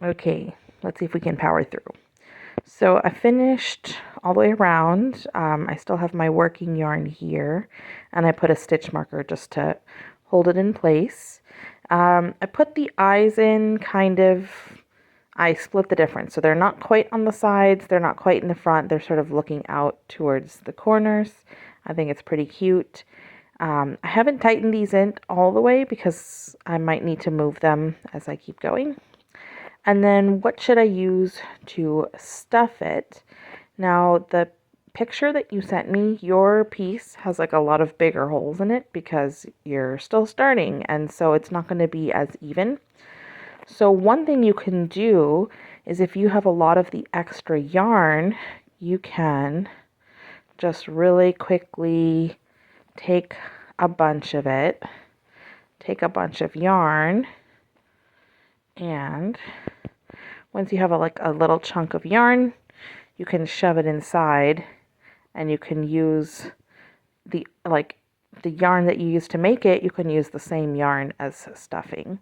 Okay, let's see if we can power through. So I finished all the way around. I still have my working yarn here, and I put a stitch marker just to hold it in place. I put the eyes in I split the difference. So they're not quite on the sides, they're not quite in the front, they're sort of looking out towards the corners. I think it's pretty cute. I haven't tightened these in all the way because I might need to move them as I keep going. And then what should I use to stuff it? Now, the picture that you sent me, your piece has like a lot of bigger holes in it because you're still starting, and so it's not going to be as even. So one thing you can do is if you have a lot of the extra yarn, you can just really quickly take a bunch of it, take a bunch of yarn, and once you have a little chunk of yarn, you can shove it inside, and you can use the yarn that you use to make it, you can use the same yarn as stuffing.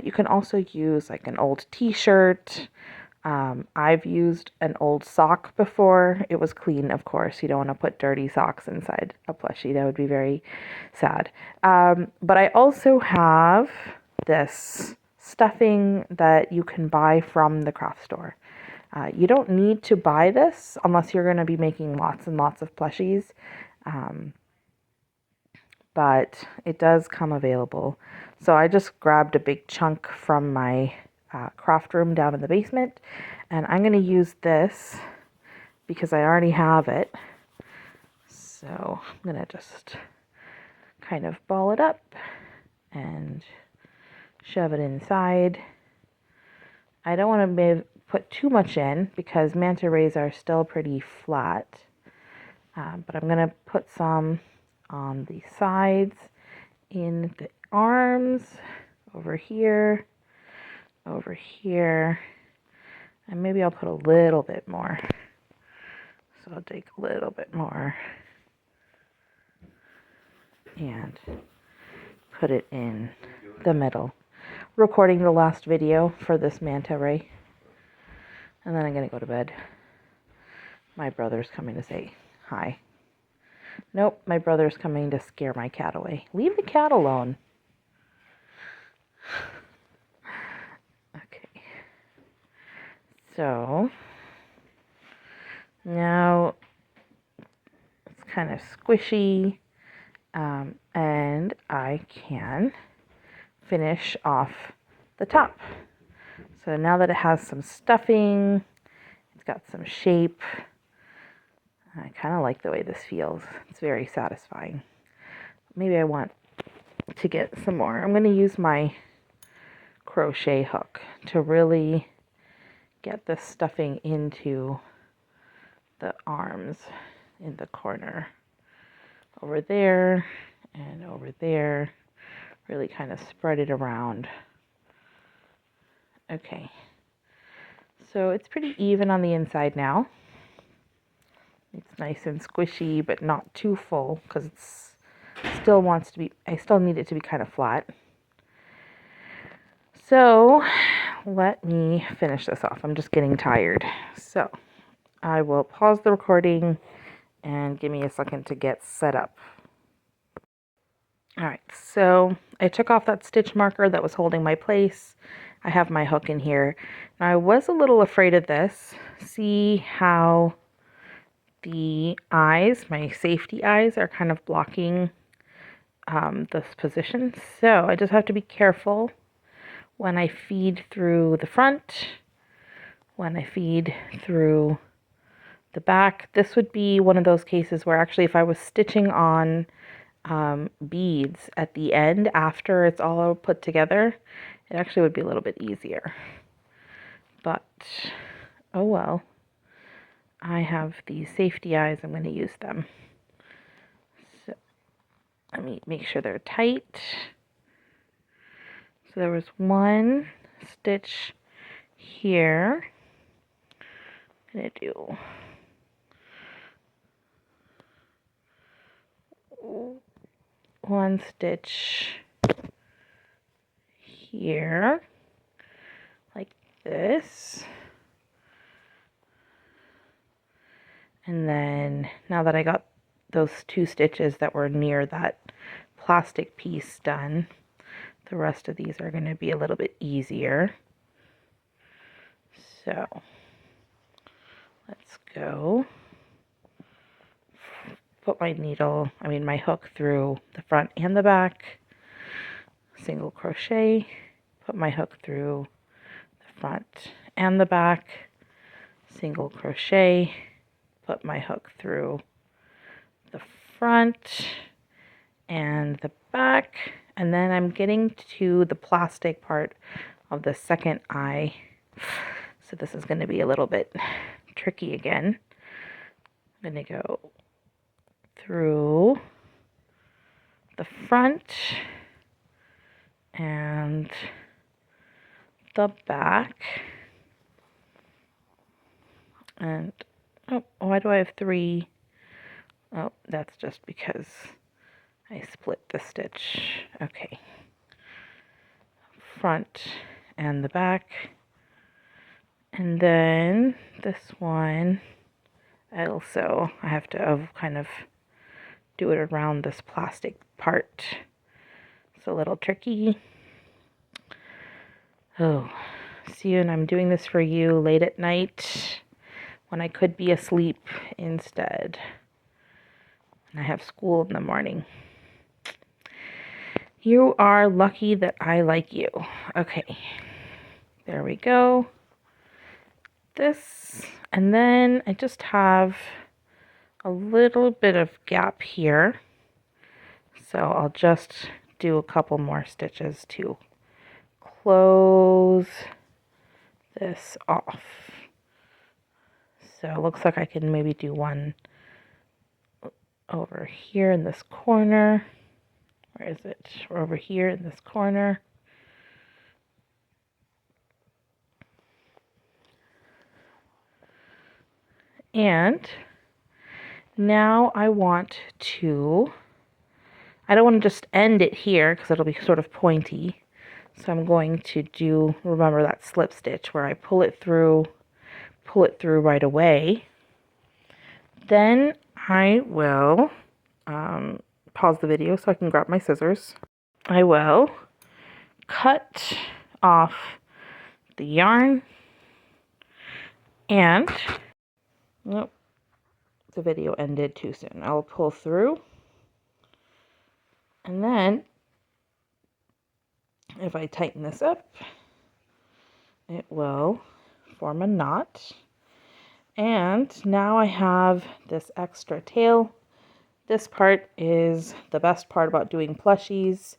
You can also use like an old t-shirt. I've used an old sock before. It was clean, of course. You don't want to put dirty socks inside a plushie. That would be very sad. But I also have this stuffing that you can buy from the craft store. You don't need to buy this unless you're going to be making lots and lots of plushies. But it does come available. So I just grabbed a big chunk from my craft room down in the basement, and I'm going to use this because I already have it. So I'm going to just kind of ball it up and shove it inside. I don't want to put too much in because manta rays are still pretty flat, but I'm going to put some on the sides, in the arms, over here, and maybe I'll put a little bit more. So I'll take a little bit more and put it in the middle. Recording the last video for this manta ray, and then I'm gonna go to bed. My brother's coming to say hi. Nope, my brother's coming to scare my cat away. Leave the cat alone. Okay. So now it's kind of squishy, and I can finish off the top. So now that it has some stuffing, it's got some shape. I kind of like the way this feels. It's very satisfying. Maybe I want to get some more. I'm going to use my crochet hook to really get the stuffing into the arms in the corner. Over there and over there. Really kind of spread it around. Okay. So it's pretty even on the inside now. It's nice and squishy, but not too full because I still need it to be kind of flat. So let me finish this off. I'm just getting tired. So I will pause the recording and give me a second to get set up. All right, so I took off that stitch marker that was holding my place. I have my hook in here. Now I was a little afraid of this. See how the eyes, my safety eyes, are kind of blocking this position. So I just have to be careful when I feed through the front, when I feed through the back. This would be one of those cases where actually if I was stitching on beads at the end after it's all put together, it actually would be a little bit easier. But oh well. I have these safety eyes. I'm going to use them. So let me make sure they're tight. So there was one stitch here. I'm going to do one stitch here, like this. And then now that I got those 2 stitches that were near that plastic piece done, the rest of these are going to be a little bit easier. So let's go. Put my my hook through the front and the back, single crochet, put my hook through the front and the back, single crochet, put my hook through the front and the back, and then I'm getting to the plastic part of the second eye. So this is going to be a little bit tricky again. I'm going to go through the front and the back. And oh, why do I have 3? Oh, that's just because I split the stitch. Okay. Front and the back. And then this one, I have to kind of do it around this plastic part. It's a little tricky. Oh, Sieun, I'm doing this for you late at night when I could be asleep instead. And I have school in the morning. You are lucky that I like you. Okay, there we go. This, and then I just have a little bit of gap here. So I'll just do a couple more stitches to close this off. So it looks like I can maybe do one over here in this corner. Where is it? Over here in this corner. And now I don't want to just end it here because it'll be sort of pointy. So I'm going to remember that slip stitch where I pull it through right away. Then I will pause the video so I can grab my scissors. I will cut off the yarn and, nope, the video ended too soon. I'll pull through, and then if I tighten this up, it will form a knot. And now I have this extra tail. This part is the best part about doing plushies.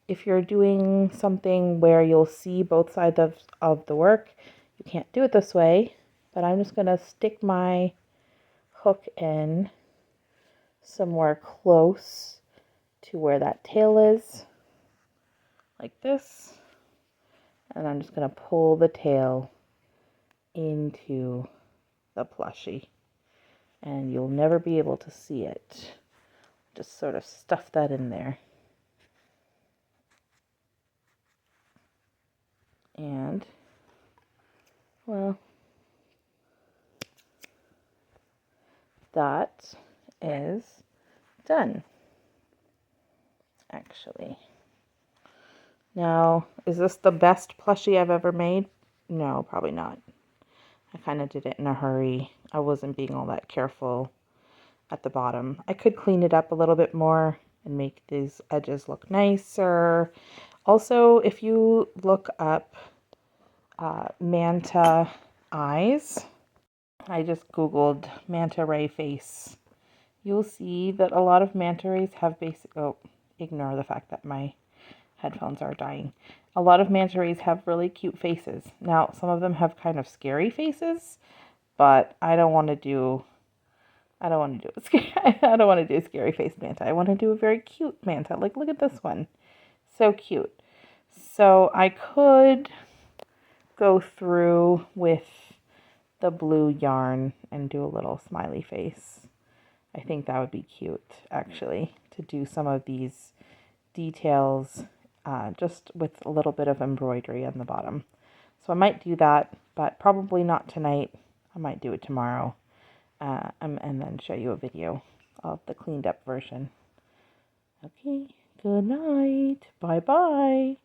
If you're doing something where you'll see both sides of the work, you can't do it this way, but I'm just going to stick my hook in somewhere close to where that tail is, like this, and I'm just going to pull the tail into the plushie, and you'll never be able to see it. Just sort of stuff that in there. And, well, that is done, actually. Now, is this the best plushie I've ever made? No, probably not. I kind of did it in a hurry. I wasn't being all that careful at the bottom. I could clean it up a little bit more and make these edges look nicer. Also, if you look up manta eyes, I just googled manta ray face. You'll see that a lot of manta rays have ignore the fact that my headphones are dying. A lot of manta rays have really cute faces. Now, some of them have kind of scary faces, but I don't want to do a scary face manta. I want to do a very cute manta. Like, look at this one. So cute. So I could go through with the blue yarn and do a little smiley face. I think that would be cute, actually, to do some of these details just with a little bit of embroidery on the bottom. So I might do that, but probably not tonight. I might do it tomorrow, and then show you a video of the cleaned up version. Okay, good night. Bye-bye.